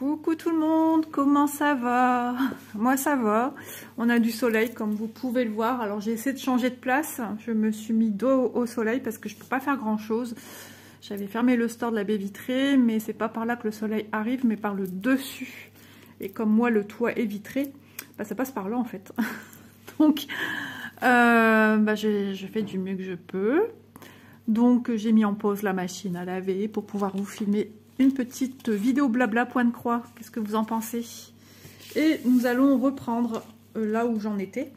Coucou tout le monde, comment ça va? Moi ça va, on a du soleil comme vous pouvez le voir. Alors j'ai essayé de changer de place, je me suis mis dos au soleil parce que je peux pas faire grand chose. J'avais fermé le store de la baie vitrée, mais c'est pas par là que le soleil arrive, mais par le dessus. Et comme moi le toit est vitré, bah, ça passe par là en fait. Donc je fais du mieux que je peux. Donc j'ai mis en pause la machine à laver pour pouvoir vous filmer une petite vidéo blabla point de croix. Qu'est-ce que vous en pensez? Et nous allons reprendre là où j'en étais.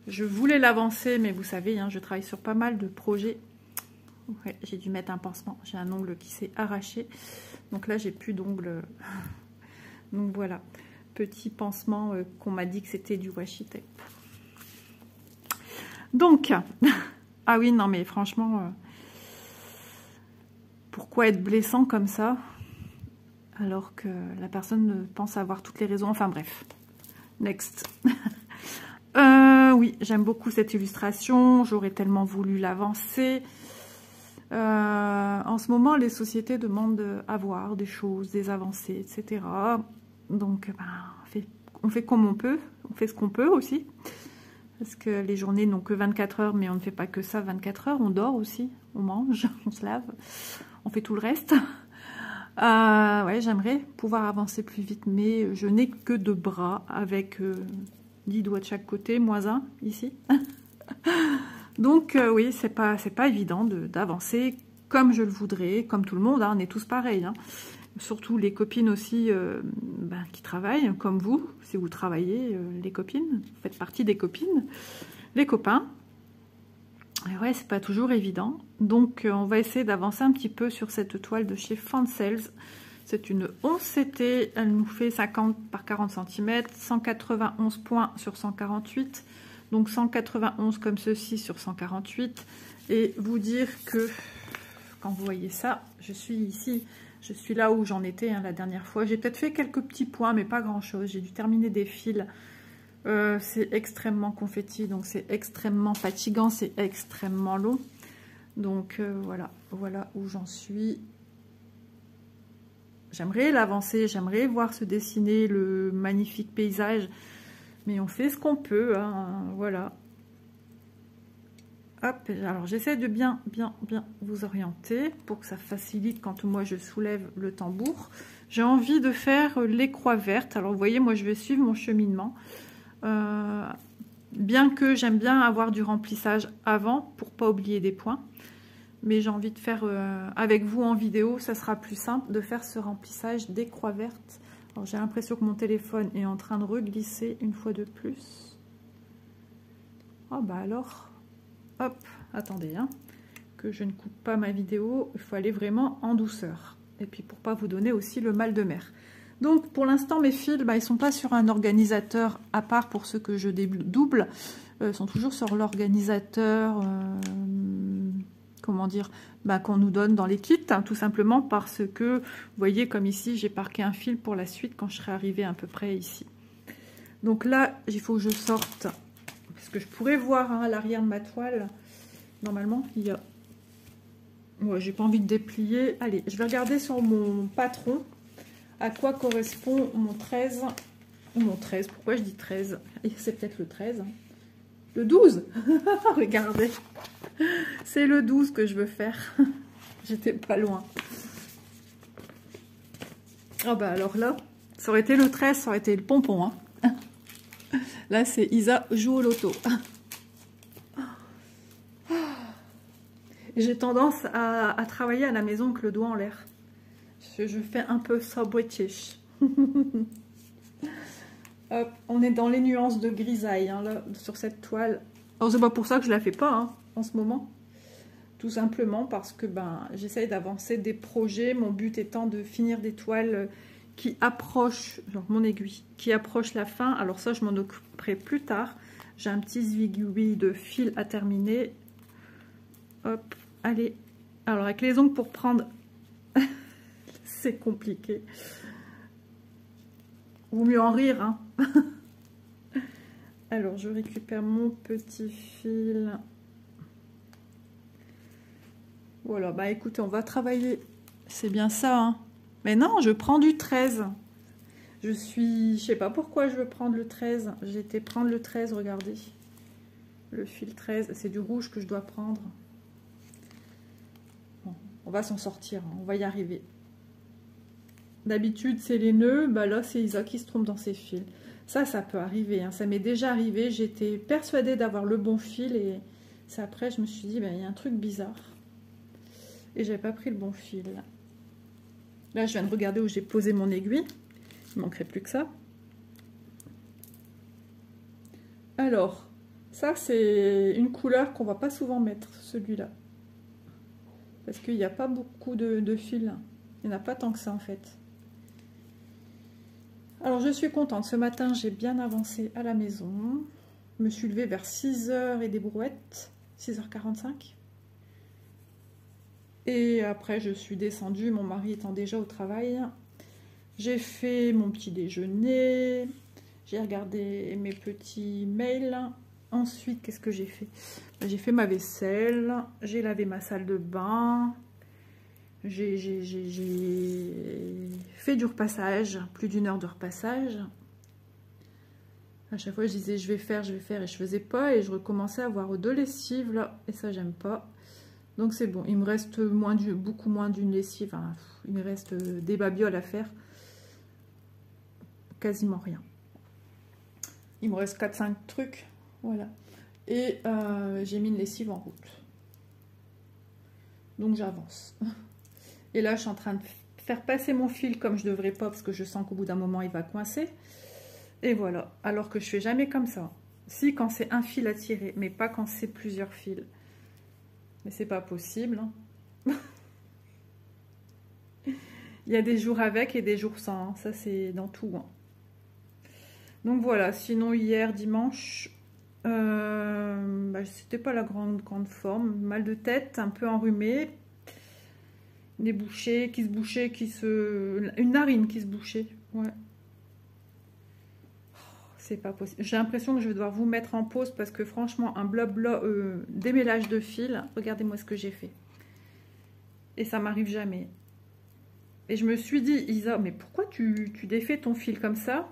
Je voulais l'avancer, mais vous savez, hein, je travaille sur pas mal de projets. Ouais, j'ai dû mettre un pansement. J'ai un ongle qui s'est arraché. Donc là, j'ai plus d'ongle. Donc voilà, petit pansement qu'on m'a dit que c'était du washi tape. Donc, ah oui, non mais franchement... pourquoi être blessant comme ça alors que la personne pense avoir toutes les raisons? Enfin bref, next. Oui, j'aime beaucoup cette illustration, j'aurais tellement voulu l'avancer. En ce moment, les sociétés demandent à voir des choses, des avancées, etc. Donc, on fait comme on peut, on fait ce qu'on peut aussi. Parce que les journées n'ont que 24 heures, mais on ne fait pas que ça 24 heures, on dort aussi, on mange, on se lave. On fait tout le reste. Ouais, j'aimerais pouvoir avancer plus vite, mais je n'ai que 2 bras avec 10 doigts de chaque côté, moins 1 ici. Donc oui, c'est pas évident d'avancer comme je le voudrais, comme tout le monde, hein, on est tous pareils. Hein. Surtout les copines aussi qui travaillent, comme vous, si vous travaillez, les copines, vous faites partie des copines, les copains. Et ouais, c'est pas toujours évident. Donc, on va essayer d'avancer un petit peu sur cette toile de chez Fancels. C'est une 11 CT. Elle nous fait 50 par 40 cm, 191 points sur 148. Donc, 191 comme ceci sur 148. Et vous dire que, quand vous voyez ça, je suis ici. Je suis là où j'en étais la dernière fois. J'ai peut-être fait quelques petits points, mais pas grand-chose. J'ai dû terminer des fils. C'est extrêmement confetti, donc c'est extrêmement fatigant, c'est extrêmement long. Donc voilà où j'en suis. J'aimerais l'avancer, j'aimerais voir se dessiner le magnifique paysage, mais on fait ce qu'on peut, hein, voilà. Hop, alors j'essaie de bien vous orienter pour que ça facilite quand moi je soulève le tambour. J'ai envie de faire les croix vertes. Alors vous voyez, moi je vais suivre mon cheminement. Bien que j'aime bien avoir du remplissage avant pour pas oublier des points, mais j'ai envie de faire avec vous en vidéo, ça sera plus simple de faire ce remplissage des croix vertes. Alors j'ai l'impression que mon téléphone est en train de reglisser une fois de plus. Oh bah alors, hop, attendez, hein, que je ne coupe pas ma vidéo, il faut aller vraiment en douceur. Et puis pour pas vous donner aussi le mal de mer. Donc pour l'instant mes fils, ils ne sont pas sur un organisateur à part pour ceux que je double. Ils sont toujours sur l'organisateur, comment dire, qu'on nous donne dans les kits, hein, tout simplement parce que, vous voyez comme ici, j'ai parqué un fil pour la suite quand je serai arrivée à peu près ici. Donc là, il faut que je sorte, parce que je pourrais voir à l'arrière de ma toile, normalement, il y a... Ouais, j'ai pas envie de déplier. Allez, je vais regarder sur mon patron. À quoi correspond mon 13? Ou mon 13, pourquoi je dis 13? C'est peut-être le 13. Hein. Le 12. Regardez. C'est le 12 que je veux faire. J'étais pas loin. Ah bah alors là, ça aurait été le 13, ça aurait été le pompon. Hein. Là, c'est Isa joue au loto. J'ai tendance à travailler à la maison avec le doigt en l'air. Je fais un peu ça british. Hop, on est dans les nuances de grisaille hein, là, sur cette toile. Alors c'est pas pour ça que je la fais pas hein, en ce moment. Tout simplement parce que j'essaye d'avancer des projets. Mon but étant de finir des toiles qui approchent, genre mon aiguille, qui approche la fin. Alors ça je m'en occuperai plus tard. J'ai un petit zigouille de fil à terminer. Hop, allez. Alors avec les ongles pour prendre... c'est compliqué. Vaut mieux en rire, hein. Alors, je récupère mon petit fil. Voilà, écoutez, on va travailler. C'est bien ça, hein. Mais non, je prends du 13. Je sais pas pourquoi je veux prendre le 13. J'étais prendre le 13, regardez. Le fil 13, c'est du rouge que je dois prendre. Bon, on va s'en sortir, hein, on va y arriver. D'habitude, c'est les nœuds. Bah là, c'est Isa qui se trompe dans ses fils. Ça peut arriver. Hein. Ça m'est déjà arrivé. J'étais persuadée d'avoir le bon fil. Et c'est après, je me suis dit, bah, il y a un truc bizarre. Et j'avais pas pris le bon fil. Là, je viens de regarder où j'ai posé mon aiguille. Il ne manquerait plus que ça. Alors, ça, c'est une couleur qu'on va pas souvent mettre, celui-là. Parce qu'il n'y a pas beaucoup de fils. Il n'y en a pas tant que ça, en fait. Alors, je suis contente. Ce matin, j'ai bien avancé à la maison. Je me suis levée vers 6h et des brouettes. 6h45. Et après, je suis descendue. Mon mari étant déjà au travail. J'ai fait mon petit déjeuner. J'ai regardé mes petits mails. Ensuite, qu'est-ce que j'ai fait? J'ai fait ma vaisselle. J'ai lavé ma salle de bain. J'ai fait du repassage, plus d'1 heure de repassage. À chaque fois, je disais je vais faire, et je faisais pas. Et je recommençais à avoir 2 lessives là, et ça, j'aime pas. Donc, c'est bon. Il me reste beaucoup moins d'une lessive. Hein. Il me reste des babioles à faire. Quasiment rien. Il me reste 4-5 trucs. Voilà. Et j'ai mis une lessive en route. Donc, j'avance. Et là, je suis en train de faire passer mon fil comme je ne devrais pas parce que je sens qu'au bout d'un moment, il va coincer. Et voilà. Alors que je fais jamais comme ça. Si, quand c'est un fil à tirer, mais pas quand c'est plusieurs fils. Mais c'est pas possible. Hein. Il y a des jours avec et des jours sans. Hein. Ça, c'est dans tout. Hein. Donc voilà. Sinon, hier, dimanche, c'était pas la grande forme. Mal de tête, un peu enrhumé. Des bouchées qui se bouchaient, une narine qui se bouchait. Ouais. C'est pas possible. J'ai l'impression que je vais devoir vous mettre en pause parce que franchement, un démêlage de fils, regardez-moi ce que j'ai fait. Et ça m'arrive jamais. Et je me suis dit, Isa, mais pourquoi tu défais ton fil comme ça?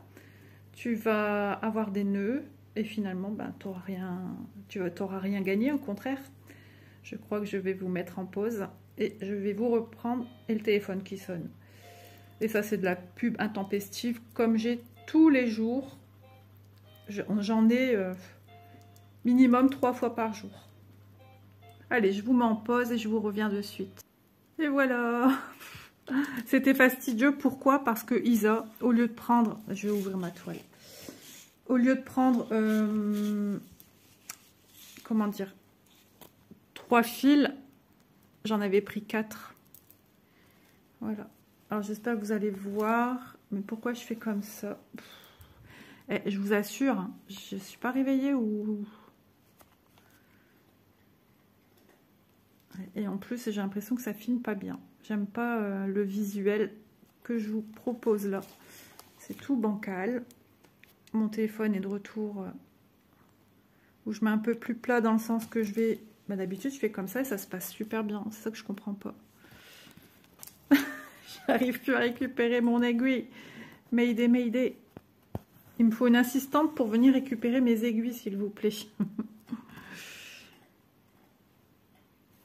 Tu vas avoir des nœuds et finalement, ben, tu n'auras rien gagné, au contraire. Je crois que je vais vous mettre en pause. Et je vais vous reprendre et le téléphone qui sonne. Et ça, c'est de la pub intempestive comme j'ai tous les jours. J'en ai minimum 3 fois par jour. Allez, je vous mets en pause et je vous reviens de suite. Et voilà. C'était fastidieux. Pourquoi? Parce que Isa, au lieu de prendre... Je vais ouvrir ma toile. Au lieu de prendre... comment dire? 3 fils... J'en avais pris 4. Voilà. Alors, j'espère que vous allez voir. Mais pourquoi je fais comme ça? Je vous assure, hein, je ne suis pas réveillée ou... Et en plus, j'ai l'impression que ça filme pas bien. J'aime pas le visuel que je vous propose là. C'est tout bancal. Mon téléphone est de retour où je mets un peu plus plat dans le sens que je vais... Bah, d'habitude, je fais comme ça et ça se passe super bien. C'est ça que je comprends pas. J'arrive plus à récupérer mon aiguille. Mayday, mayday. Il me faut une assistante pour venir récupérer mes aiguilles, s'il vous plaît.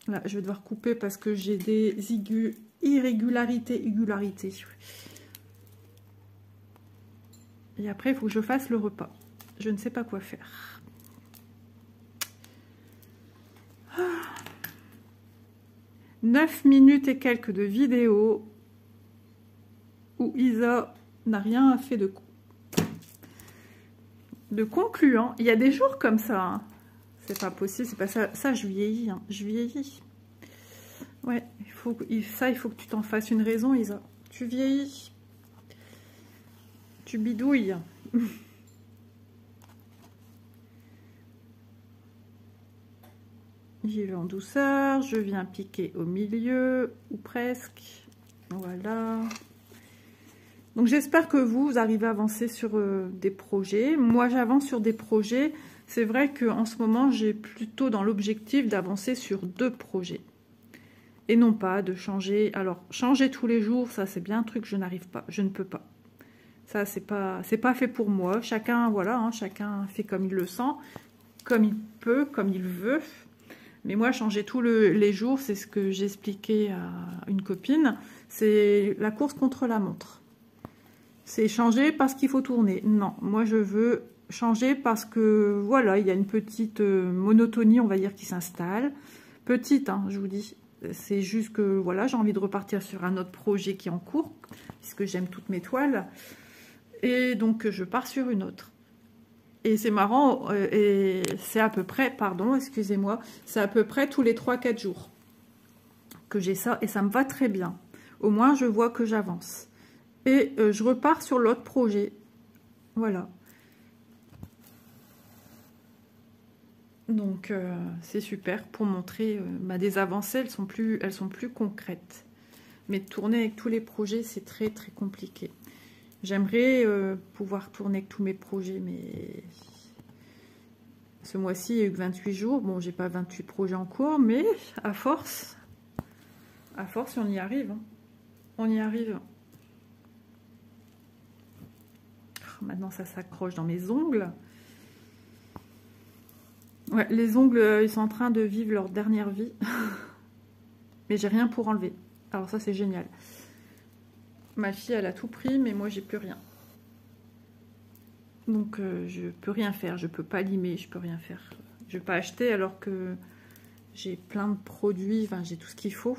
Là, je vais devoir couper parce que j'ai des irrégularités. Et après, il faut que je fasse le repas. Je ne sais pas quoi faire. 9 minutes et quelques de vidéo où Isa n'a rien fait de concluant. Il y a des jours comme ça. Hein. C'est pas possible, c'est pas ça. Ça, je vieillis. Hein. Je vieillis. Ouais, il faut que tu t'en fasses une raison, Isa. Tu vieillis. Tu bidouilles. J'y vais en douceur, je viens piquer au milieu, ou presque. Voilà. Donc j'espère que vous arrivez à avancer sur des projets. Moi, j'avance sur des projets. C'est vrai qu'en ce moment, j'ai plutôt dans l'objectif d'avancer sur 2 projets. et non pas de changer. Alors, changer tous les jours, ça c'est bien un truc, je n'arrive pas, je ne peux pas. Ça, c'est pas fait pour moi. Chacun, voilà, hein, chacun fait comme il le sent, comme il peut, comme il veut. Mais moi, changer tous les jours, c'est ce que j'expliquais à une copine, c'est la course contre la montre. C'est changer parce qu'il faut tourner. Non, moi je veux changer parce que, voilà, il y a une petite monotonie, on va dire, qui s'installe. Petite, hein, je vous dis. C'est juste que, voilà, j'ai envie de repartir sur un autre projet qui est en cours, puisque j'aime toutes mes toiles. Et donc, je pars sur une autre. Et c'est marrant, et c'est à peu près, pardon, excusez-moi, c'est à peu près tous les 3-4 jours que j'ai ça, et ça me va très bien. Au moins, je vois que j'avance. Et je repars sur l'autre projet. Voilà. Donc, c'est super pour montrer des avancées, elles sont plus concrètes. Mais tourner avec tous les projets, c'est très, très compliqué. J'aimerais pouvoir tourner avec tous mes projets, mais ce mois-ci, il y a eu que 28 jours. Bon, j'ai pas 28 projets en cours, mais à force, on y arrive. Hein. On y arrive. Oh, maintenant, ça s'accroche dans mes ongles. Ouais, les ongles, ils sont en train de vivre leur dernière vie. Mais j'ai rien pour enlever. Alors ça, c'est génial. Ma fille, elle a tout pris, mais moi, j'ai plus rien. Donc, je peux rien faire. Je peux pas limer, je peux rien faire. Je vais pas acheter alors que j'ai plein de produits. Enfin, j'ai tout ce qu'il faut.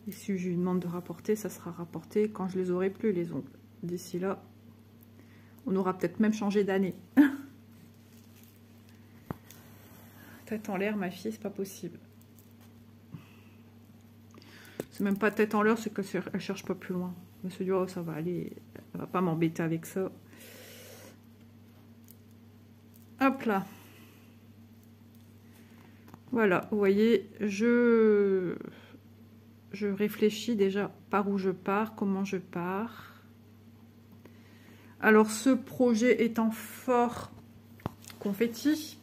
Et si je lui demande de rapporter, ça sera rapporté quand je les aurai plus, les ongles. D'ici là, on aura peut-être même changé d'année. Tête en l'air, ma fille, c'est pas possible. C'est même pas tête en l'air, c'est qu'elle cherche pas plus loin. Elle se dit, oh, ça va aller, elle va pas m'embêter avec ça. Hop là. Voilà, vous voyez, je réfléchis déjà par où je pars, comment je pars. Alors, ce projet étant fort confetti,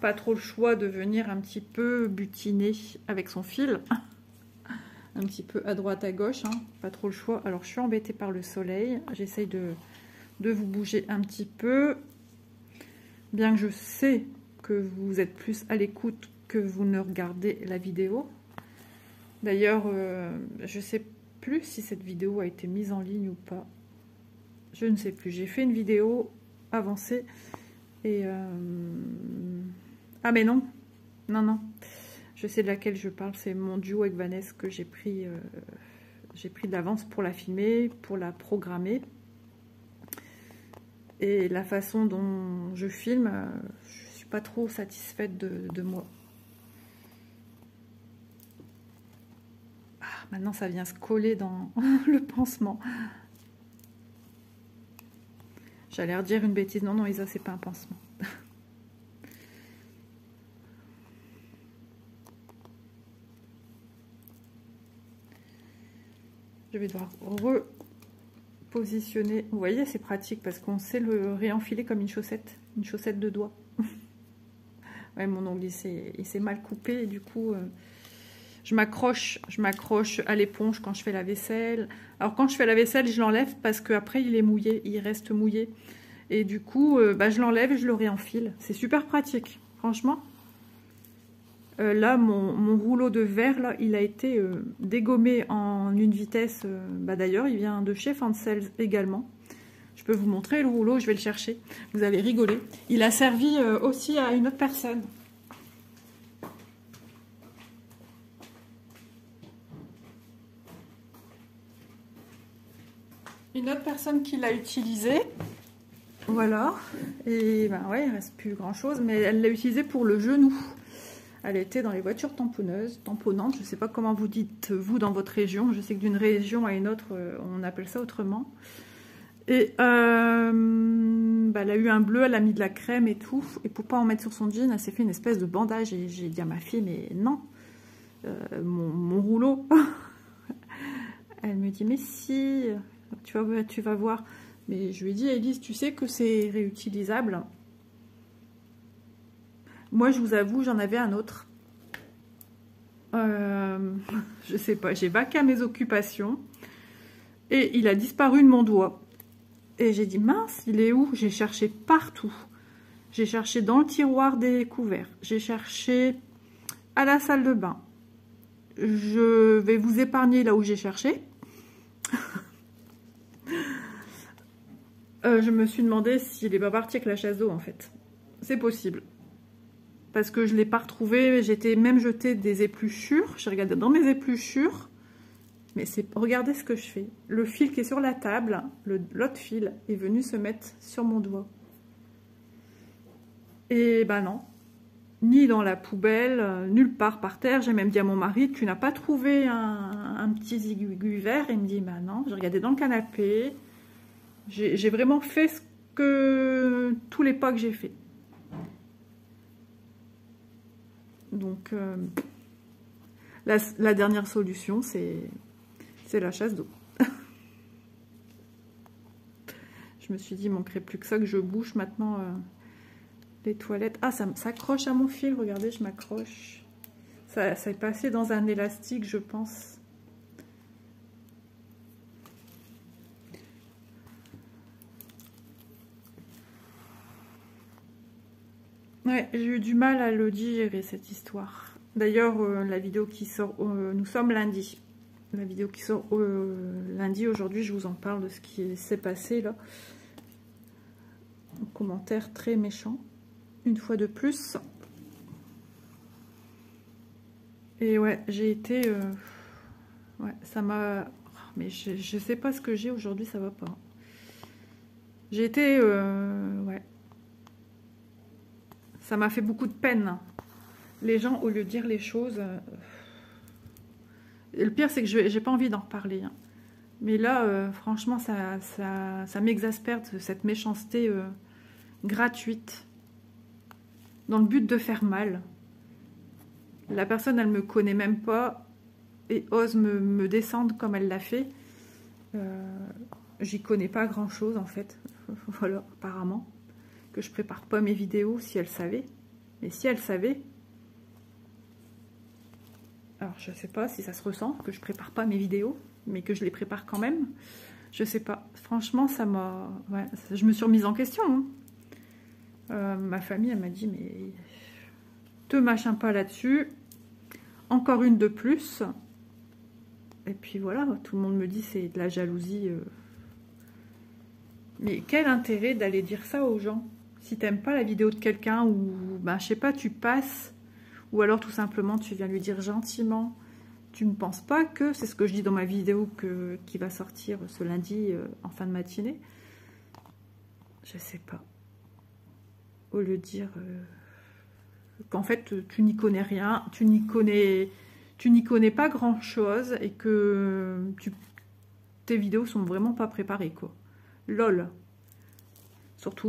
pas trop le choix de venir un petit peu butiner avec son fil. Un petit peu à droite à gauche, hein, pas trop le choix. Alors je suis embêtée par le soleil, j'essaye de vous bouger un petit peu, bien que je sais que vous êtes plus à l'écoute que vous ne regardez la vidéo. D'ailleurs, je sais plus si cette vidéo a été mise en ligne ou pas, je ne sais plus. J'ai fait une vidéo avancée et ah mais non, je sais de laquelle je parle, c'est mon duo avec Vanessa que j'ai pris d'avance pour la filmer, pour la programmer. Et la façon dont je filme, je suis pas trop satisfaite de moi. Ah, maintenant ça vient se coller dans le pansement. J'allais redire une bêtise, non Isa, c'est pas un pansement. Je vais devoir repositionner. Vous voyez, c'est pratique parce qu'on sait le réenfiler comme une chaussette de doigt. Ouais, mon ongle il s'est mal coupé et du coup, je m'accroche à l'éponge quand je fais la vaisselle. Alors quand je fais la vaisselle, je l'enlève parce qu'après il est mouillé, il reste mouillé. Et du coup, je l'enlève et je le réenfile. C'est super pratique, franchement. Là, mon rouleau de verre, là, il a été dégommé en une vitesse. D'ailleurs, il vient de chez Fancel également. Je peux vous montrer le rouleau, je vais le chercher. Vous allez rigoler. Il a servi aussi à une autre personne. Une autre personne qui l'a utilisé. Voilà. Et ouais, il ne reste plus grand-chose, mais elle l'a utilisé pour le genou. Elle était dans les voitures tamponneuses, tamponnantes, je ne sais pas comment vous dites, vous, dans votre région. Je sais que d'une région à une autre, on appelle ça autrement. Et elle a eu un bleu, elle a mis de la crème et tout. Et pour pas en mettre sur son jean, elle s'est fait une espèce de bandage. Et j'ai dit à ma fille, mais non, mon rouleau. Elle me dit, mais si, tu vas voir. Mais je lui ai dit, Élise, tu sais que c'est réutilisable. Moi, je vous avoue, j'en avais un autre. Je sais pas, j'ai vaqué à mes occupations et il a disparu de mon doigt. Et j'ai dit, mince, il est où? J'ai cherché partout. J'ai cherché dans le tiroir des couverts. J'ai cherché à la salle de bain. Je vais vous épargner là où j'ai cherché. Je me suis demandé s'il n'est pas parti avec la chasse d'eau en fait. C'est possible. Parce que je ne l'ai pas retrouvé. J'étais même jeté des épluchures. J'ai regardé dans mes épluchures. Mais regardez ce que je fais. Le fil qui est sur la table, l'autre fil, est venu se mettre sur mon doigt. Et ben non. Ni dans la poubelle, nulle part par terre. J'ai même dit à mon mari, tu n'as pas trouvé un petit aiguille vert? Il me dit, bah non. J'ai regardé dans le canapé. J'ai vraiment fait ce que tous les pas que j'ai fait. Donc, la dernière solution, c'est la chasse d'eau. Je me suis dit, il manquerait plus que ça, que je bouche maintenant les toilettes. Ah, ça s'accroche à mon fil, regardez, je m'accroche. Ça est passé dans un élastique, je pense. Ouais, j'ai eu du mal à le digérer, cette histoire. D'ailleurs, la vidéo qui sort, nous sommes lundi. La vidéo qui sort lundi, aujourd'hui, je vous en parle de ce qui s'est passé là. Un commentaire très méchant, une fois de plus. Et ouais, j'ai été... ouais, ça m'a... Mais je sais pas ce que j'ai aujourd'hui, ça va pas. J'ai été... ouais. Ça m'a fait beaucoup de peine. Les gens, au lieu de dire les choses... Et le pire, c'est que j'ai pas envie d'en reparler. Hein. Mais là, franchement, ça m'exaspère, cette méchanceté gratuite. Dans le but de faire mal. La personne, elle me connaît même pas. Et ose me descendre comme elle l'a fait. J'y connais pas grand-chose, en fait. Voilà, apparemment. Que je prépare pas mes vidéos, si elle savait. Mais si elle savait... Alors, je sais pas si ça se ressent, que je prépare pas mes vidéos, mais que je les prépare quand même. Je sais pas. Franchement, ça m'a... Ouais, je me suis remise en question. Hein. Ma famille, elle m'a dit, mais... Te machin pas là-dessus. Encore une de plus. Et puis voilà, tout le monde me dit, c'est de la jalousie. Mais quel intérêt d'aller dire ça aux gens? Si t'aimes pas la vidéo de quelqu'un, ou, ben, je sais pas, tu passes... Ou alors tout simplement tu viens lui dire gentiment, tu ne penses pas que, c'est ce que je dis dans ma vidéo qui va sortir ce lundi en fin de matinée, je sais pas, au lieu de dire qu'en fait tu n'y connais rien, tu n'y connais pas grand chose et que tes vidéos sont vraiment pas préparées quoi. Lol, surtout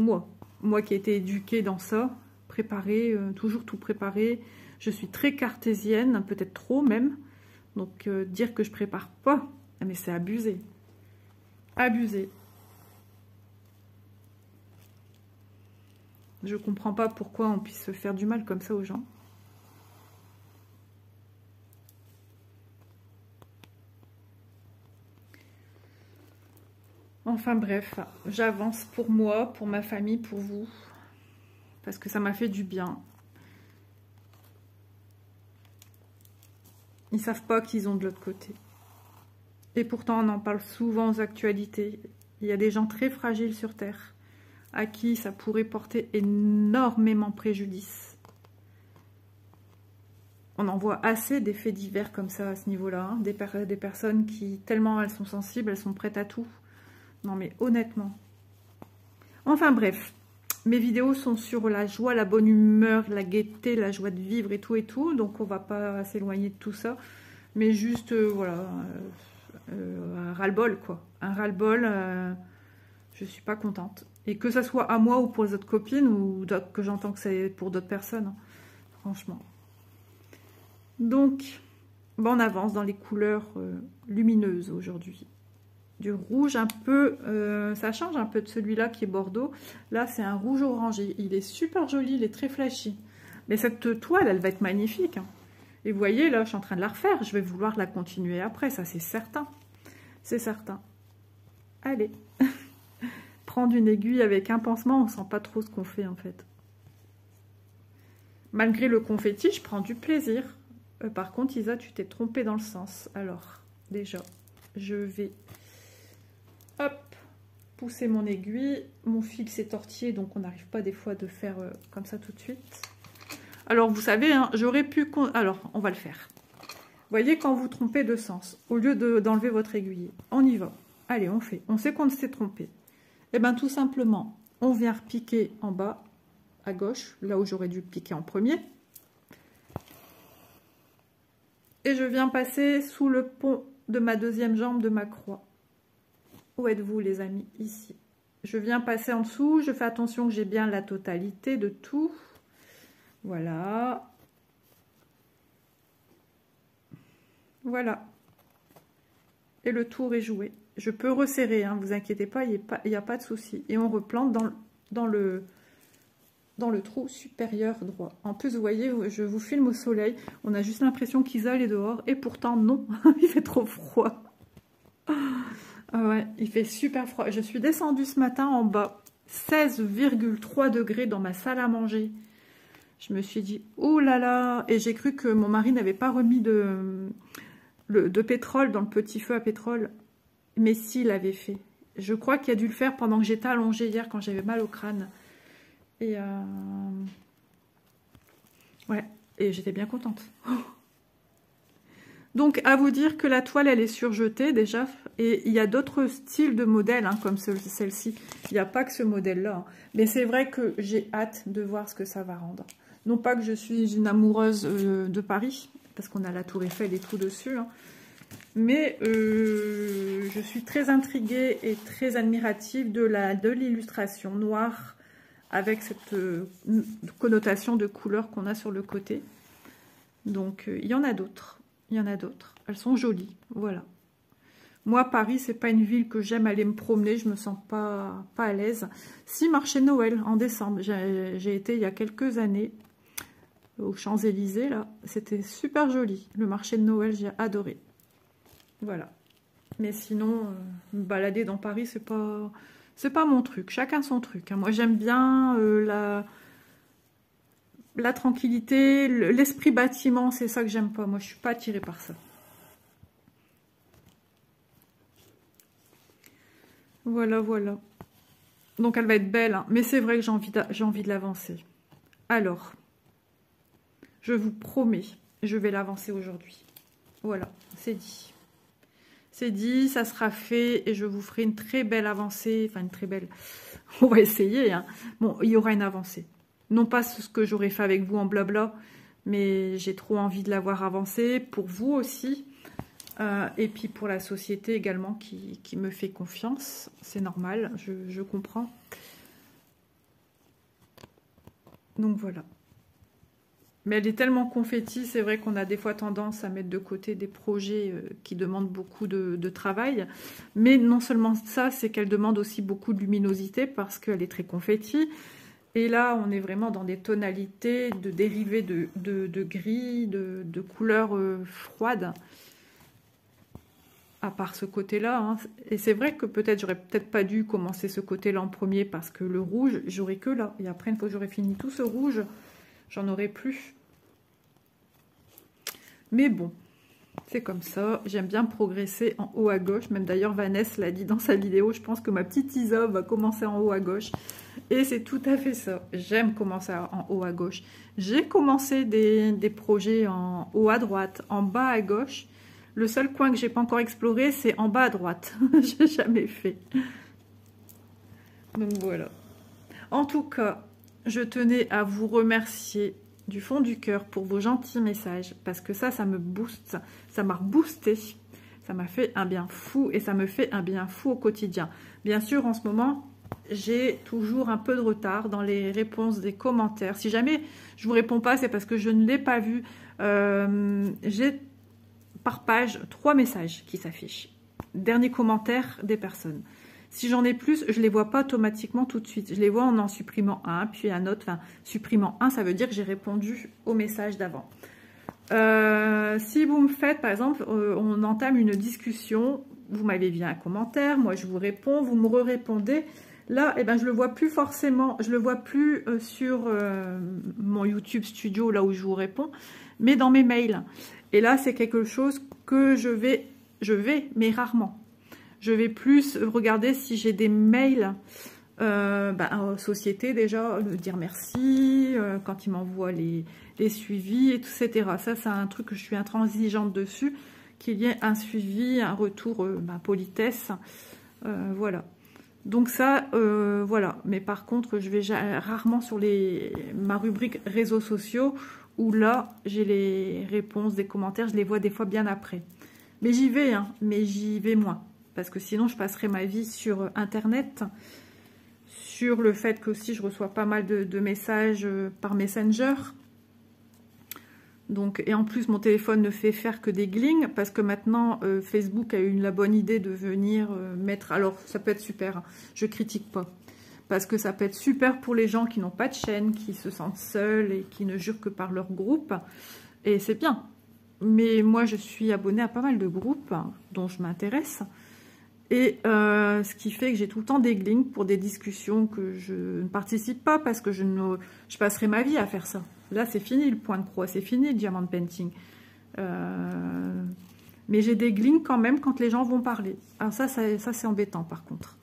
moi qui ai été éduquée dans ça, préparée, toujours tout préparé. Je suis très cartésienne, peut-être trop même. Donc, dire que je prépare pas, mais c'est abusé. Abusé. Je comprends pas pourquoi on puisse se faire du mal comme ça aux gens. Enfin bref, j'avance pour moi, pour ma famille, pour vous. Parce que ça m'a fait du bien. Ils savent pas qu'ils ont de l'autre côté. Et pourtant, on en parle souvent aux actualités. Il y a des gens très fragiles sur Terre, à qui ça pourrait porter énormément préjudice. On en voit assez des faits divers comme ça à ce niveau-là. Hein. Des personnes qui, tellement elles sont sensibles, elles sont prêtes à tout. Non mais honnêtement. Enfin bref. Mes vidéos sont sur la joie, la bonne humeur, la gaieté, la joie de vivre et tout. Donc, on va pas s'éloigner de tout ça. Mais juste, voilà, un ras-le-bol, quoi. Un ras-le-bol, je suis pas contente. Et que ça soit à moi ou pour les autres copines, ou que j'entends que c'est pour d'autres personnes, hein, franchement. Donc, bon, on avance dans les couleurs lumineuses aujourd'hui. Du rouge un peu, ça change un peu de celui-là qui est bordeaux. Là, c'est un rouge orangé. Il est super joli, il est très flashy. Mais cette toile, elle va être magnifique. Hein. Et vous voyez, là, je suis en train de la refaire. Je vais vouloir la continuer après, ça c'est certain. C'est certain. Allez. Prendre une aiguille avec un pansement, on sent pas trop ce qu'on fait en fait. Malgré le confetti, je prends du plaisir. Par contre, Isa, tu t'es trompée dans le sens. Alors, déjà, je vais... Hop, pousser mon aiguille. Mon fil s'est tortillé, donc on n'arrive pas des fois de faire comme ça tout de suite. Alors, vous savez, hein, j'aurais pu... Alors, on va le faire. Vous voyez, quand vous trompez de sens, au lieu d'enlever votre aiguille, on y va. Allez, on fait. On sait qu'on s'est trompé. Et bien, tout simplement, on vient repiquer en bas, à gauche, là où j'aurais dû piquer en premier. Et je viens passer sous le pont de ma deuxième jambe de ma croix. Où êtes-vous, les amis? Ici. Je viens passer en dessous. Je fais attention que j'ai bien la totalité de tout. Voilà. Voilà. Et le tour est joué. Je peux resserrer, hein, vous inquiétez pas, il n'y a pas de souci. Et on replante dans le trou supérieur droit. En plus, vous voyez, je vous filme au soleil. On a juste l'impression qu'Isa est dehors. Et pourtant, non, il fait trop froid. Ah ouais, il fait super froid. Je suis descendue ce matin en bas. 16,3 degrés dans ma salle à manger. Je me suis dit, oh là là. Et j'ai cru que mon mari n'avait pas remis de pétrole dans le petit feu à pétrole. Mais si, il l'avait fait. Je crois qu'il a dû le faire pendant que j'étais allongée hier quand j'avais mal au crâne. Et ouais, et j'étais bien contente. Donc, à vous dire que la toile, elle est surjetée déjà. Et il y a d'autres styles de modèles, hein, comme celle-ci. Il n'y a pas que ce modèle-là. Hein. Mais c'est vrai que j'ai hâte de voir ce que ça va rendre. Non pas que je suis une amoureuse de Paris, parce qu'on a la Tour Eiffel et tout dessus, hein. Mais je suis très intriguée et très admirative de l'illustration noire avec cette connotation de couleur qu'on a sur le côté. Donc, il y en a d'autres. Il y en a d'autres. Elles sont jolies. Voilà. Moi, Paris, c'est pas une ville que j'aime aller me promener. Je me sens pas à l'aise. Si, marché de Noël, en décembre. J'ai été il y a quelques années aux Champs-Élysées, là. C'était super joli. Le marché de Noël, j'ai adoré. Voilà. Mais sinon, me balader dans Paris, c'est pas mon truc. Chacun son truc. Hein. Moi, j'aime bien la tranquillité, l'esprit bâtiment, c'est ça que j'aime pas. Moi, je suis pas attirée par ça. Voilà, voilà. Donc, elle va être belle. Hein. Mais c'est vrai que j'ai envie de l'avancer. Alors, je vous promets, je vais l'avancer aujourd'hui. Voilà, c'est dit. C'est dit, ça sera fait et je vous ferai une très belle avancée. Enfin, une très belle... On va essayer. Hein. Bon, il y aura une avancée. Non pas ce que j'aurais fait avec vous en blabla, mais j'ai trop envie de l'avoir avancé pour vous aussi. Et puis pour la société également qui me fait confiance. C'est normal, je comprends. Donc voilà. Mais elle est tellement confetti, c'est vrai qu'on a des fois tendance à mettre de côté des projets qui demandent beaucoup de travail. Mais non seulement ça, c'est qu'elle demande aussi beaucoup de luminosité parce qu'elle est très confetti. Et là, on est vraiment dans des tonalités de dérivés de gris, de couleurs froides. À part ce côté-là. Hein. Et c'est vrai que peut-être, j'aurais peut-être pas dû commencer ce côté-là en premier parce que le rouge, j'aurais que là. Et après, une fois que j'aurais fini tout ce rouge, j'en aurais plus. Mais bon, c'est comme ça. J'aime bien progresser en haut à gauche. Même d'ailleurs, Vanessa l'a dit dans sa vidéo. Je pense que ma petite Isa va commencer en haut à gauche. Et c'est tout à fait ça. J'aime commencer en haut à gauche. J'ai commencé des projets en haut à droite, en bas à gauche. Le seul coin que j'ai pas encore exploré, c'est en bas à droite. J'ai jamais fait. Donc voilà. En tout cas, je tenais à vous remercier du fond du cœur pour vos gentils messages. Parce que ça me booste. Ça m'a boosté. Ça m'a fait un bien fou. Et ça me fait un bien fou au quotidien. Bien sûr, en ce moment, j'ai toujours un peu de retard dans les réponses des commentaires. Si jamais je vous réponds pas, c'est parce que je ne l'ai pas vu. J'ai par page 3 messages qui s'affichent. Dernier commentaire des personnes. Si j'en ai plus, je les vois pas automatiquement tout de suite. Je les vois en supprimant un, puis un autre. Enfin, supprimant un, ça veut dire que j'ai répondu au message d'avant. Si vous me faites, par exemple, on entame une discussion, vous m'avez mis un commentaire, moi je vous réponds, vous me répondez. Là, eh ben, je le vois plus forcément, je le vois plus sur mon YouTube Studio, là où je vous réponds, mais dans mes mails. Et là, c'est quelque chose que je vais, mais rarement. Je vais plus regarder si j'ai des mails société déjà, dire merci, quand ils m'envoient les suivis, etc. Ça, c'est un truc que je suis intransigeante dessus, qu'il y ait un suivi, un retour, politesse, voilà. Donc ça, voilà. Mais par contre, je vais rarement sur ma rubrique réseaux sociaux, où là, j'ai les réponses des commentaires, je les vois des fois bien après. Mais j'y vais, hein, mais j'y vais moins. Parce que sinon, je passerai ma vie sur Internet, sur le fait que aussi, je reçois pas mal de messages par Messenger. Donc, et en plus, mon téléphone ne fait faire que des glings, parce que maintenant, Facebook a eu la bonne idée de venir mettre... Alors, ça peut être super, hein, je critique pas. Parce que ça peut être super pour les gens qui n'ont pas de chaîne, qui se sentent seuls et qui ne jurent que par leur groupe. Et c'est bien. Mais moi, je suis abonnée à pas mal de groupes dont je m'intéresse. Et ce qui fait que j'ai tout le temps des glings pour des discussions que je ne participe pas, parce que je passerai ma vie à faire ça. Là, c'est fini le point de croix, c'est fini le diamant painting. Mais j'ai des glings quand même quand les gens vont parler. Alors ça c'est embêtant par contre.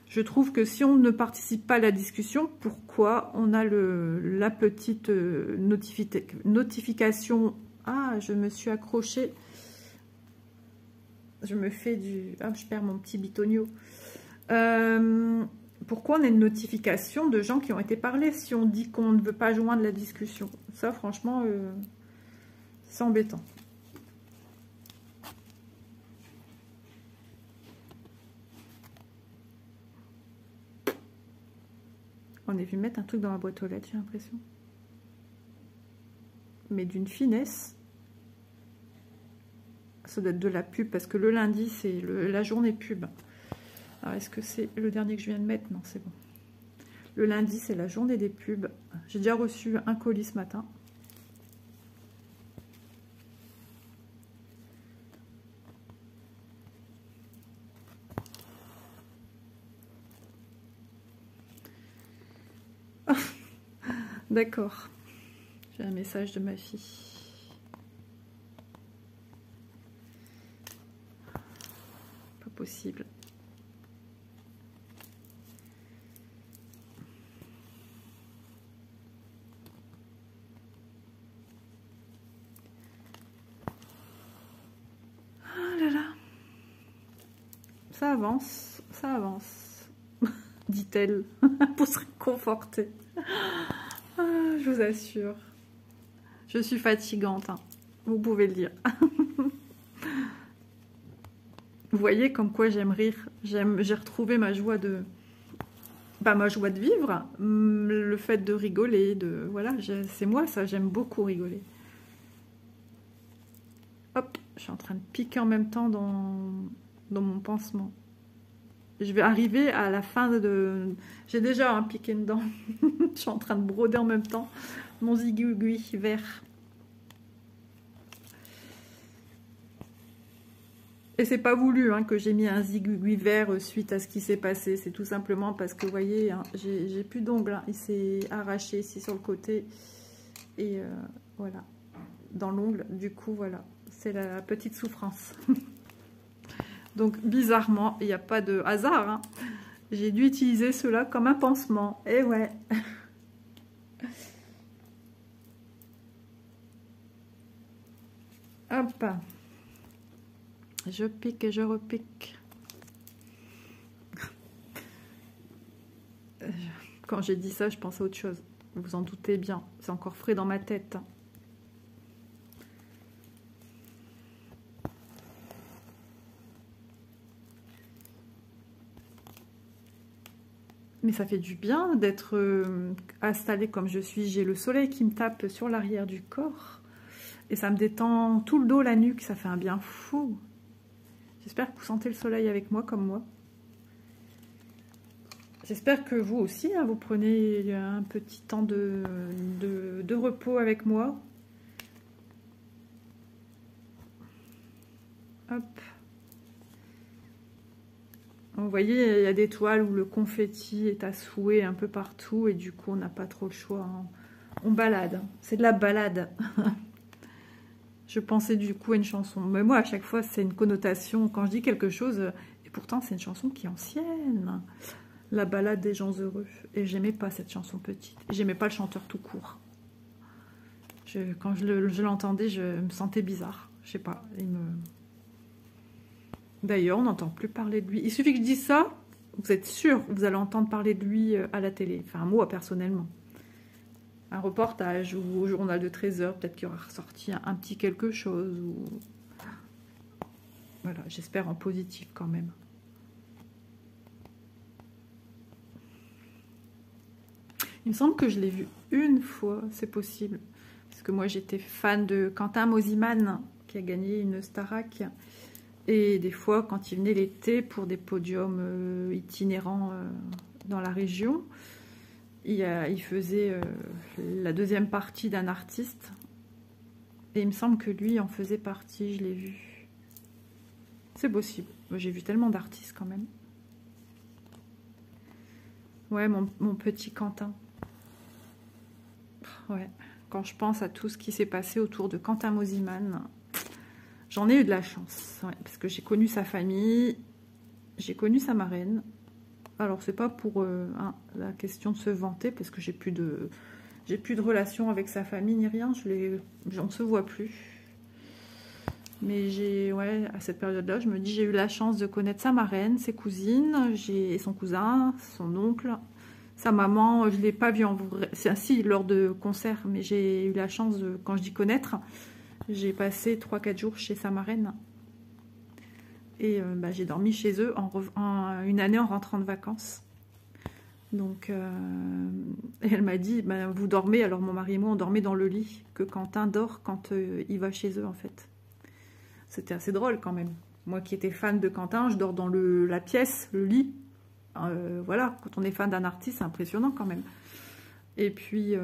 Je trouve que si on ne participe pas à la discussion, pourquoi on a la petite notification? Ah, je me suis accrochée. Je me fais du... Ah, je perds mon petit bitonio. Pourquoi on a une notification de gens qui ont été parlés si on dit qu'on ne veut pas joindre la discussion? Ça, franchement, c'est embêtant. On est vu mettre un truc dans ma boîte aux lettres, j'ai l'impression. Mais d'une finesse. Ça doit être de la pub, parce que le lundi, c'est la journée pub. Alors, est-ce que c'est le dernier que je viens de mettre? Non, c'est bon. Le lundi, c'est la journée des pubs. J'ai déjà reçu un colis ce matin. D'accord. J'ai un message de ma fille. Pas possible. Ça avance, dit-elle, pour se réconforter. Ah, je vous assure. Je suis fatigante, hein. Vous pouvez le dire. Vous voyez comme quoi j'aime rire. J'ai retrouvé ma joie de... ma joie de vivre, le fait de rigoler, voilà, c'est moi ça, j'aime beaucoup rigoler. Hop, je suis en train de piquer en même temps dans mon pansement. Je vais arriver à la fin de... J'ai déjà un piqué dedans. Je suis en train de broder en même temps mon zigouigui vert. Et c'est pas voulu hein, que j'ai mis un zigouigui vert suite à ce qui s'est passé. C'est tout simplement parce que, vous voyez, hein, j'ai plus d'ongles. Hein. Il s'est arraché ici sur le côté. Et voilà, dans l'ongle. Du coup, voilà, c'est la petite souffrance. Donc, bizarrement, il n'y a pas de hasard. Hein. J'ai dû utiliser cela comme un pansement. Et ouais. Hop. Je pique et je repique. Quand j'ai dit ça, je pensais à autre chose. Vous vous en doutez bien. C'est encore frais dans ma tête. Mais ça fait du bien d'être installée comme je suis. J'ai le soleil qui me tape sur l'arrière du corps. Et ça me détend tout le dos, la nuque. Ça fait un bien fou. J'espère que vous sentez le soleil avec moi, comme moi. J'espère que vous aussi, hein, vous prenez un petit temps de repos avec moi. Hop. Vous voyez, il y a des toiles où le confetti est à souhait un peu partout et du coup on n'a pas trop le choix. Hein. On balade, c'est de la balade. Je pensais du coup à une chanson. Mais moi à chaque fois c'est une connotation, quand je dis quelque chose, et pourtant c'est une chanson qui est ancienne. La balade des gens heureux. Et j'aimais pas cette chanson petite. J'aimais pas le chanteur tout court. Quand je l'entendais, je me sentais bizarre. Je sais pas, D'ailleurs, on n'entend plus parler de lui. Il suffit que je dise ça, vous êtes sûr que vous allez entendre parler de lui à la télé. Enfin, moi, personnellement. Un reportage ou au journal de 13 heures, peut-être qu'il aura ressorti un petit quelque chose. Ou... Voilà, j'espère en positif quand même. Il me semble que je l'ai vu une fois, c'est possible. Parce que moi, j'étais fan de Quentin Mosimann, qui a gagné une Starac. Et des fois, quand il venait l'été pour des podiums itinérants dans la région, il faisait la deuxième partie d'un artiste. Et il me semble que lui en faisait partie, je l'ai vu. C'est possible. J'ai vu tellement d'artistes quand même. Ouais, mon petit Quentin. Ouais, quand je pense à tout ce qui s'est passé autour de Quentin Mosimann... J'en ai eu de la chance, ouais, parce que j'ai connu sa famille, j'ai connu sa marraine. Alors, c'est pas pour la question de se vanter, parce que j'ai plus de relation avec sa famille ni rien, j'en se voit plus. Mais ouais, à cette période-là, je me dis, j'ai eu la chance de connaître sa marraine, ses cousines, et son cousin, son oncle, sa maman. Je ne l'ai pas vue en vrai, c'est ainsi lors de concerts, mais j'ai eu la chance de, quand je dis connaître, j'ai passé 3-4 jours chez sa marraine. Et j'ai dormi chez eux une année en rentrant de vacances. Donc, et elle m'a dit, vous dormez, alors mon mari et moi, on dormait dans le lit que Quentin dort quand il va chez eux, en fait. C'était assez drôle quand même. Moi qui étais fan de Quentin, je dors dans la pièce, le lit. Voilà, quand on est fan d'un artiste, c'est impressionnant quand même. Et puis,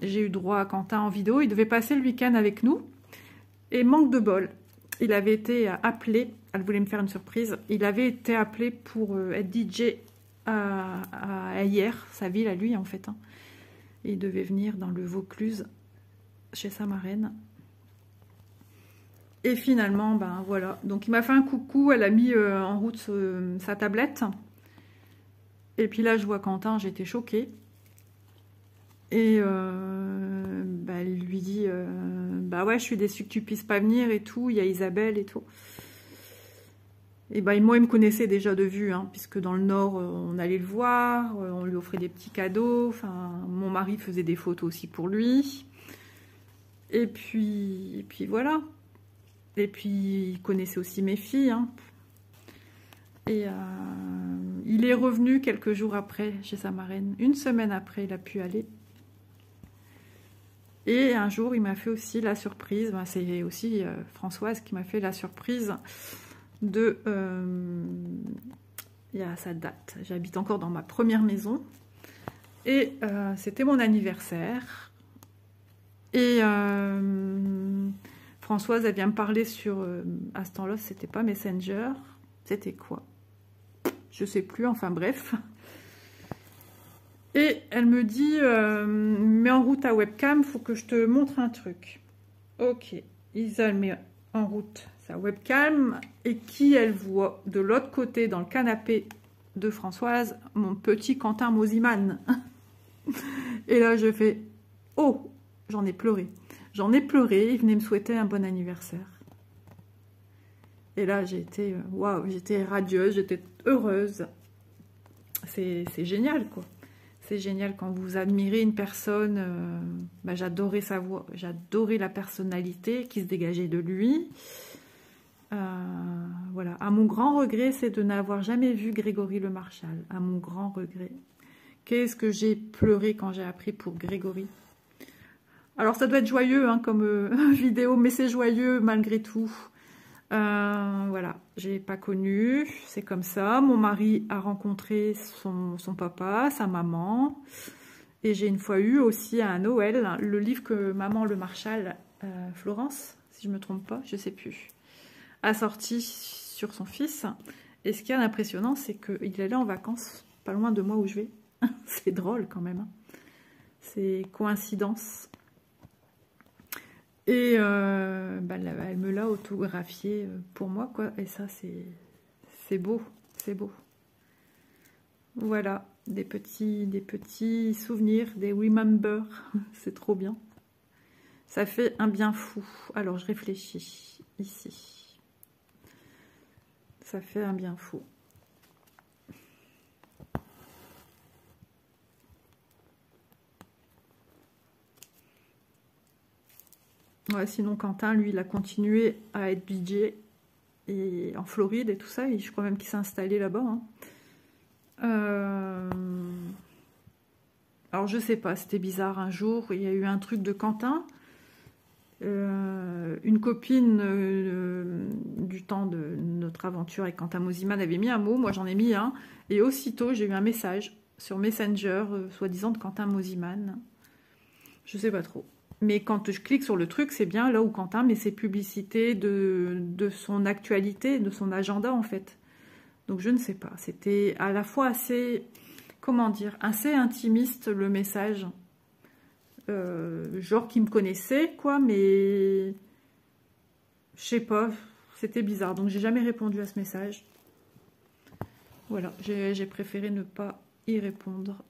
j'ai eu droit à Quentin en vidéo. Il devait passer le week-end avec nous. Et manque de bol, il avait été appelé, elle voulait me faire une surprise, il avait été appelé pour être DJ à Hyères, sa ville à lui en fait. Hein. Et il devait venir dans le Vaucluse, chez sa marraine. Et finalement, voilà. Donc il m'a fait un coucou, elle a mis en route sa tablette. Et puis là, je vois Quentin, j'étais choquée. Et elle lui dit ouais, je suis déçue que tu puisses pas venir et tout, il y a Isabelle et tout. Et moi, il me connaissait déjà de vue, hein, puisque dans le Nord, on allait le voir, on lui offrait des petits cadeaux, enfin, mon mari faisait des photos aussi pour lui. Et puis voilà. Et puis, il connaissait aussi mes filles, hein. Et il est revenu quelques jours après chez sa marraine. Une semaine après, il a pu aller. Et un jour, il m'a fait aussi la surprise, c'est aussi Françoise qui m'a fait la surprise de... il y a sa date, j'habite encore dans ma première maison. Et c'était mon anniversaire. Et Françoise, elle vient me parler sur... à ce temps-là, c'était pas Messenger. C'était quoi? Je sais plus, enfin bref. Et elle me dit, mets en route ta webcam, faut que je te montre un truc. Ok, Isa met en route sa webcam. Et qui elle voit de l'autre côté, dans le canapé de Françoise, mon petit Quentin Mosimann. Et là, je fais, oh, j'en ai pleuré. J'en ai pleuré, il venait me souhaiter un bon anniversaire. Et là, j'ai été, waouh, j'étais radieuse, j'étais heureuse. C'est génial, quoi. C'est génial quand vous admirez une personne. J'adorais sa voix, j'adorais la personnalité qui se dégageait de lui. Voilà. À mon grand regret, c'est de n'avoir jamais vu Grégory Le Marchal. À mon grand regret. Qu'est-ce que j'ai pleuré quand j'ai appris pour Grégory. Alors ça doit être joyeux hein, comme vidéo, mais c'est joyeux malgré tout. Voilà, j'ai pas connu, c'est comme ça. Mon mari a rencontré son papa, sa maman. Et j'ai une fois eu aussi à Noël le livre que maman Le Marchal, Florence, si je me trompe pas, je sais plus, assorti sur son fils. Et ce qui est impressionnant, c'est qu'il est là en vacances, pas loin de moi où je vais. C'est drôle quand même. Hein. C'est coïncidence. Et bah, elle me l'a autographié pour moi, quoi. Et ça, c'est beau, c'est beau. Voilà, des petits souvenirs, des remember. C'est trop bien. Ça fait un bien fou. Alors, je réfléchis ici. Ça fait un bien fou. Ouais, sinon, Quentin, lui, il a continué à être DJ et en Floride et tout ça. Et je crois même qu'il s'est installé là-bas. Hein. Alors, je sais pas, c'était bizarre. Un jour, il y a eu un truc de Quentin. Une copine du temps de notre aventure avec Quentin Mosiman avait mis un mot, moi j'en ai mis un, et aussitôt j'ai eu un message sur Messenger, soi-disant de Quentin Mosiman. Je sais pas trop. Mais quand je clique sur le truc, c'est bien là où Quentin met ses publicités de son actualité, de son agenda en fait. Donc je ne sais pas. C'était à la fois assez, comment dire, assez intimiste le message. Genre qui me connaissait, quoi, mais je sais pas, c'était bizarre. Donc j'ai jamais répondu à ce message. Voilà, j'ai préféré ne pas y répondre.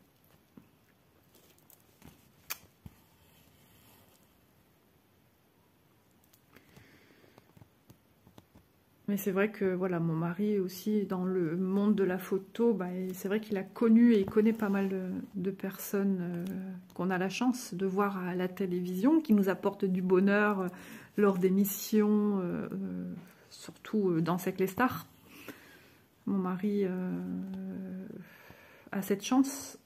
Mais c'est vrai que voilà, mon mari aussi dans le monde de la photo, bah, c'est vrai qu'il a connu et il connaît pas mal de personnes qu'on a la chance de voir à la télévision, qui nous apportent du bonheur lors d'émissions, surtout dans C'est que les stars. Mon mari a cette chance,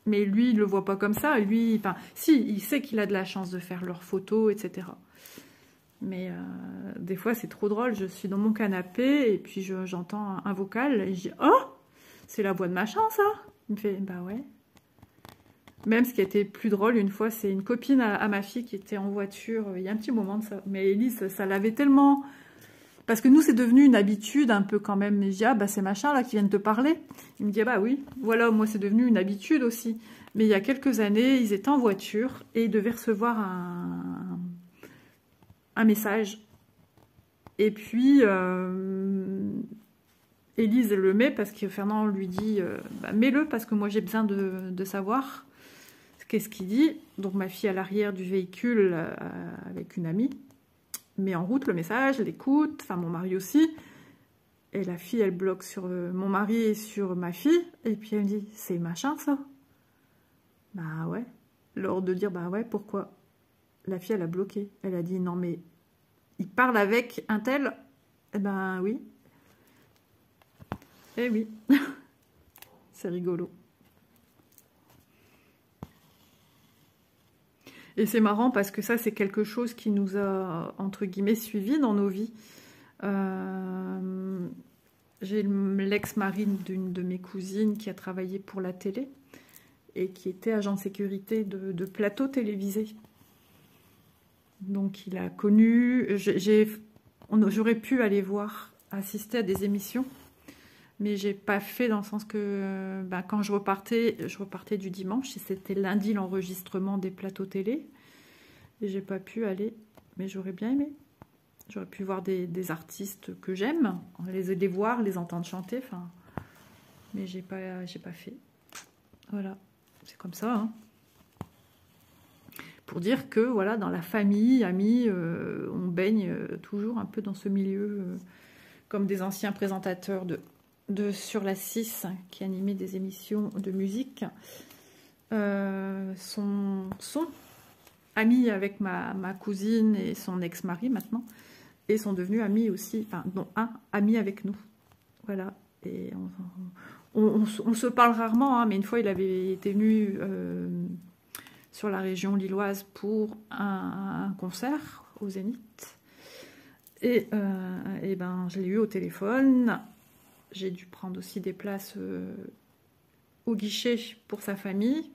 mais lui, il le voit pas comme ça. Lui, enfin, si, il sait qu'il a de la chance de faire leurs photos, etc. Mais des fois, c'est trop drôle. Je suis dans mon canapé et puis j'entends un vocal et je dis « Oh, c'est la voix de machin, ça !» Il me fait « Bah ouais. » Même ce qui a été plus drôle, une fois, c'est une copine à ma fille qui était en voiture, il y a un petit moment de ça. Mais Elise, ça l'avait tellement... Parce que nous, c'est devenu une habitude un peu quand même. Et je dis « Ah, bah c'est machin là qui vient de te parler. » Il me dit « Ah bah oui, voilà, moi c'est devenu une habitude aussi. » Mais il y a quelques années, ils étaient en voiture et ils devaient recevoir un message. Et puis, Élise le met parce que Fernand lui dit bah, mets-le parce que moi j'ai besoin de savoir qu'est-ce qu'il dit. Donc ma fille à l'arrière du véhicule avec une amie met en route le message, l'écoute, enfin mon mari aussi. Et la fille elle bloque sur mon mari et sur ma fille. Et puis elle me dit c'est machin ça. Bah ouais. Lors de dire bah ouais pourquoi. La fille elle a bloqué. Elle a dit non mais il parle avec un tel. Eh ben oui. Eh oui. C'est rigolo. Et c'est marrant parce que ça, c'est quelque chose qui nous a, entre guillemets, suivis dans nos vies. J'ai l'ex-mari d'une de mes cousines qui a travaillé pour la télé et qui était agent de sécurité de plateaux télévisés. Donc il a connu... J'aurais pu aller voir, assister à des émissions, mais j'ai pas fait dans le sens que bah, quand je repartais du dimanche, et c'était lundi l'enregistrement des plateaux télé, et j'ai pas pu aller, mais j'aurais bien aimé. J'aurais pu voir des artistes que j'aime, les voir, les entendre chanter, enfin, mais j'ai pas fait. Voilà, c'est comme ça, hein. Pour dire que voilà, dans la famille, amis, on baigne toujours un peu dans ce milieu, comme des anciens présentateurs sur la 6 qui animaient des émissions de musique, sont amis avec ma cousine et son ex-mari maintenant, et sont devenus amis aussi, enfin non, ami avec nous. Voilà, et on se parle rarement, hein, mais une fois il avait été venu sur la région lilloise pour un concert au Zénith. Et ben, je l'ai eu au téléphone. J'ai dû prendre aussi des places au guichet pour sa famille,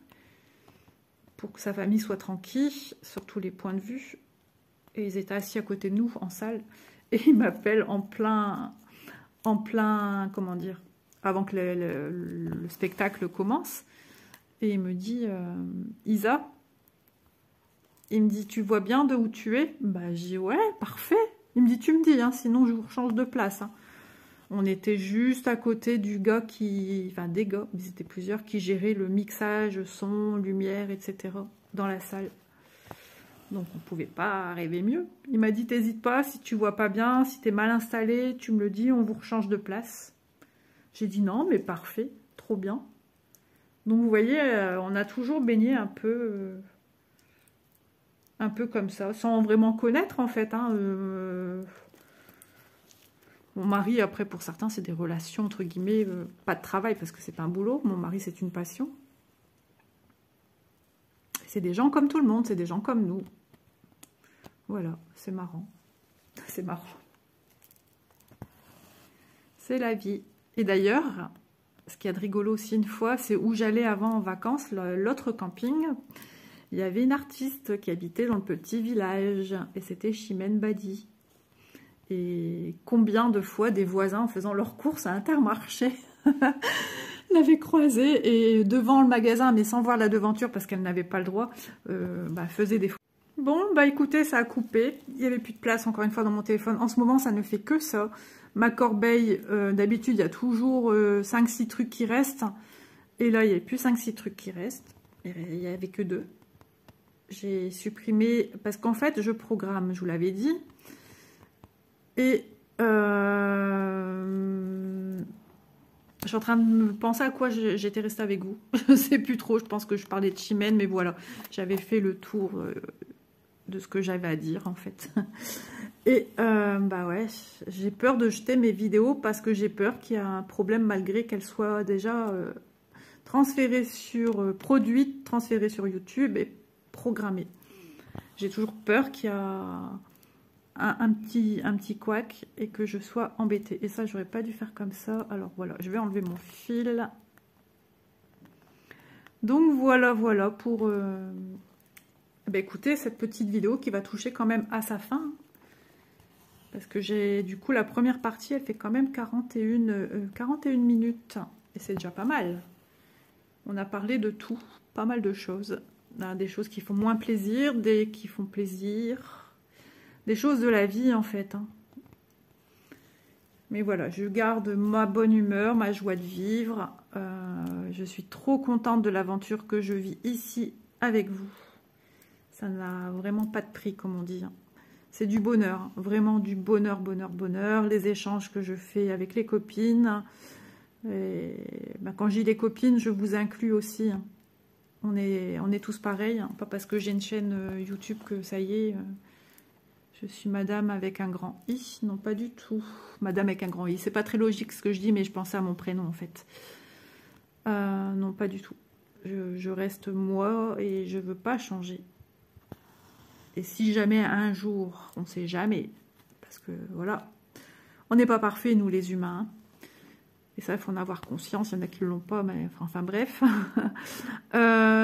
pour que sa famille soit tranquille sur tous les points de vue. Et ils étaient assis à côté de nous en salle. Et il m'appelle en plein, comment dire, avant que le spectacle commence. Et il me dit, Isa, il me dit, tu vois bien de où tu es? Bah, je dis, ouais, parfait. Il me dit, tu me dis, hein, sinon je vous change de place. Hein. On était juste à côté du gars enfin des gars, ils étaient plusieurs, qui géraient le mixage, son, lumière, etc. dans la salle. Donc on ne pouvait pas rêver mieux. Il m'a dit, t'hésites pas, si tu vois pas bien, si t'es mal installé, tu me le dis, on vous rechange de place. J'ai dit non, mais parfait, trop bien. Donc vous voyez, on a toujours baigné un peu comme ça, sans vraiment connaître en fait. Hein, mon mari, après, pour certains, c'est des relations, entre guillemets, pas de travail, parce que c'est pas un boulot. Mon mari, c'est une passion. C'est des gens comme tout le monde, c'est des gens comme nous. Voilà, c'est marrant. C'est marrant. C'est la vie. Et d'ailleurs, ce qu'il y a de rigolo aussi une fois, c'est où j'allais avant en vacances, l'autre camping. Il y avait une artiste qui habitait dans le petit village, et c'était Chimène Badi. Et combien de fois des voisins, en faisant leurs courses à Intermarché, l'avaient croisée, et devant le magasin, mais sans voir la devanture parce qu'elle n'avait pas le droit, faisait des photos. Bon, bah écoutez, ça a coupé. Il n'y avait plus de place, encore une fois, dans mon téléphone. En ce moment, ça ne fait que ça. Ma corbeille, d'habitude, il y a toujours 5-6 trucs qui restent. Et là, il n'y a plus 5-6 trucs qui restent. Il n'y avait que 2. J'ai supprimé, parce qu'en fait, je programme, je vous l'avais dit. Et je suis en train de me penser à quoi j'étais restée avec vous. Je ne sais plus trop, je pense que je parlais de Chimène, mais voilà. J'avais fait le tour de ce que j'avais à dire, en fait. Et bah ouais, j'ai peur de jeter mes vidéos parce que j'ai peur qu'il y ait un problème malgré qu'elles soient déjà transférées produites, transférées sur YouTube et programmées. J'ai toujours peur qu'il y a un petit couac et que je sois embêtée. Et ça, j'aurais pas dû faire comme ça. Alors voilà, je vais enlever mon fil. Donc voilà pour écoutez, cette petite vidéo qui va toucher quand même à sa fin. Parce que j'ai, du coup, la première partie, elle fait quand même 41 minutes. Et c'est déjà pas mal. On a parlé de tout, pas mal de choses. Des choses qui font moins plaisir, des qui font plaisir. Des choses de la vie, en fait. Hein. Mais voilà, je garde ma bonne humeur, ma joie de vivre. Je suis trop contente de l'aventure que je vis ici avec vous. Ça n'a vraiment pas de prix, comme on dit. Hein. C'est du bonheur, vraiment du bonheur, bonheur, bonheur. Les échanges que je fais avec les copines. Et, quand je dis les copines, je vous inclus aussi. Hein. On est tous pareils. Hein. Pas parce que j'ai une chaîne YouTube que ça y est, je suis madame avec un grand I. Non, pas du tout. Madame avec un grand I. C'est pas très logique ce que je dis, mais je pensais à mon prénom en fait. Non, pas du tout. Je reste moi et je veux pas changer. Et si jamais un jour, on ne sait jamais, parce que voilà, on n'est pas parfait nous les humains, et ça il faut en avoir conscience, il y en a qui ne l'ont pas, mais enfin bref,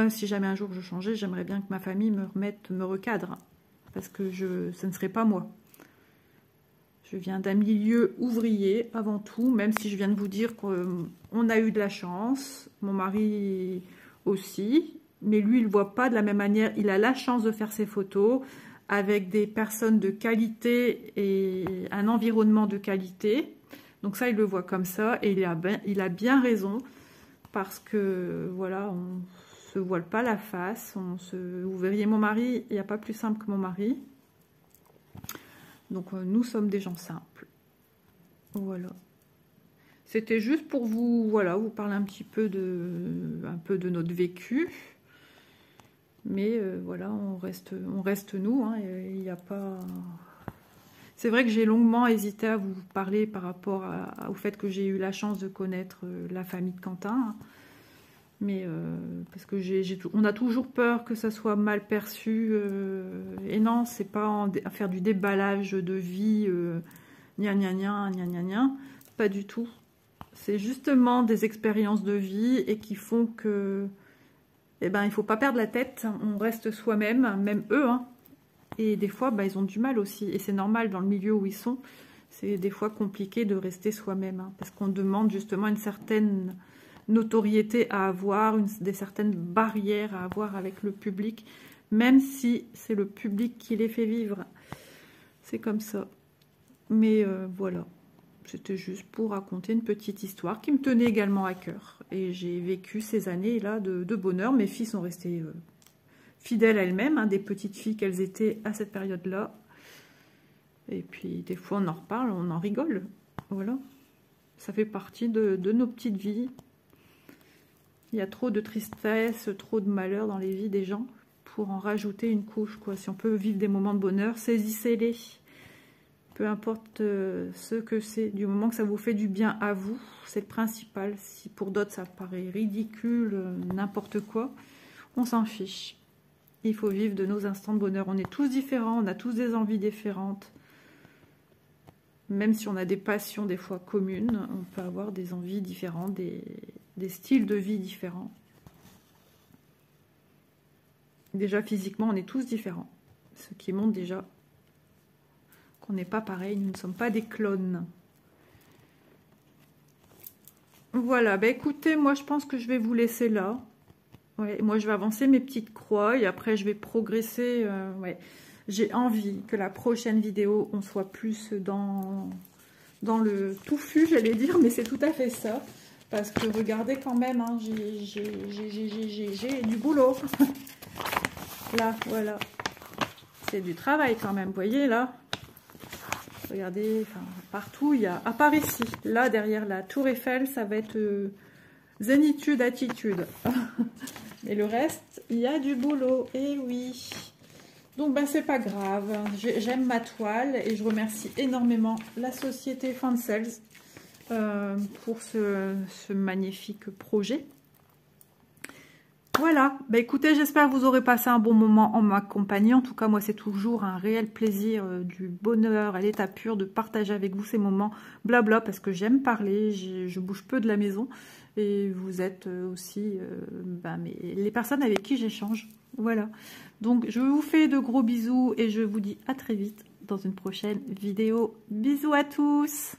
si jamais un jour je changeais, j'aimerais bien que ma famille me recadre, parce que ce ne serait pas moi. Je viens d'un milieu ouvrier avant tout, même si je viens de vous dire qu'on a eu de la chance, mon mari aussi. Mais lui, il ne voit pas de la même manière. Il a la chance de faire ses photos avec des personnes de qualité et un environnement de qualité. Donc ça, il le voit comme ça. Et il a bien raison. Parce que, voilà, on ne se voile pas la face. Vous verriez mon mari, il n'y a pas plus simple que mon mari. Donc, nous sommes des gens simples. Voilà. C'était juste pour vous, voilà, vous parler un petit peu de notre vécu. Mais voilà, on reste nous. Hein, il n'y a pas. C'est vrai que j'ai longuement hésité à vous parler par rapport au fait que j'ai eu la chance de connaître la famille de Quentin. Hein, mais parce que on a toujours peur que ça soit mal perçu. Et non, c'est pas à faire du déballage de vie, gna gna gna gna gna gna. Pas du tout. C'est justement des expériences de vie et qui font que. Eh ben, il ne faut pas perdre la tête, on reste soi-même, même eux. Hein. Et des fois, bah, ils ont du mal aussi. Et c'est normal dans le milieu où ils sont. C'est des fois compliqué de rester soi-même. Hein, parce qu'on demande justement une certaine notoriété à avoir, des certaines barrières à avoir avec le public. Même si c'est le public qui les fait vivre. C'est comme ça. Mais voilà. C'était juste pour raconter une petite histoire qui me tenait également à cœur. Et j'ai vécu ces années-là de bonheur. Mes filles sont restées fidèles à elles-mêmes, hein, des petites filles qu'elles étaient à cette période-là. Et puis des fois on en reparle, on en rigole. Voilà. Ça fait partie de nos petites vies. Il y a trop de tristesse, trop de malheur dans les vies des gens pour en rajouter une couche, quoi. Si on peut vivre des moments de bonheur, saisissez-les. Peu importe ce que c'est, du moment que ça vous fait du bien à vous, c'est le principal. Si pour d'autres ça paraît ridicule, n'importe quoi, on s'en fiche. Il faut vivre de nos instants de bonheur. On est tous différents, on a tous des envies différentes. Même si on a des passions des fois communes, on peut avoir des envies différentes, des styles de vie différents. Déjà physiquement, on est tous différents. Ce qui montre déjà on n'est pas pareil, nous ne sommes pas des clones. Voilà, bah écoutez, moi je pense que je vais vous laisser là. Ouais, moi je vais avancer mes petites croix et après je vais progresser. Ouais. J'ai envie que la prochaine vidéo, on soit plus dans le touffu, j'allais dire, mais c'est tout à fait ça. Parce que regardez quand même, hein, j'ai du boulot. Là, voilà. C'est du travail quand même, vous voyez là. Regardez, enfin, partout, il y a, à part ici, là, derrière la tour Eiffel, ça va être zénitude, attitude. Mais le reste, il y a du boulot, et oui. Donc, ben, c'est pas grave, j'aime ma toile, et je remercie énormément la société Fansels pour ce magnifique projet. Voilà, bah écoutez, j'espère que vous aurez passé un bon moment en ma compagnie. En tout cas, moi, c'est toujours un réel plaisir, du bonheur à l'état pur de partager avec vous ces moments blabla, parce que j'aime parler, je bouge peu de la maison. Et vous êtes aussi les personnes avec qui j'échange. Voilà, donc je vous fais de gros bisous et je vous dis à très vite dans une prochaine vidéo. Bisous à tous!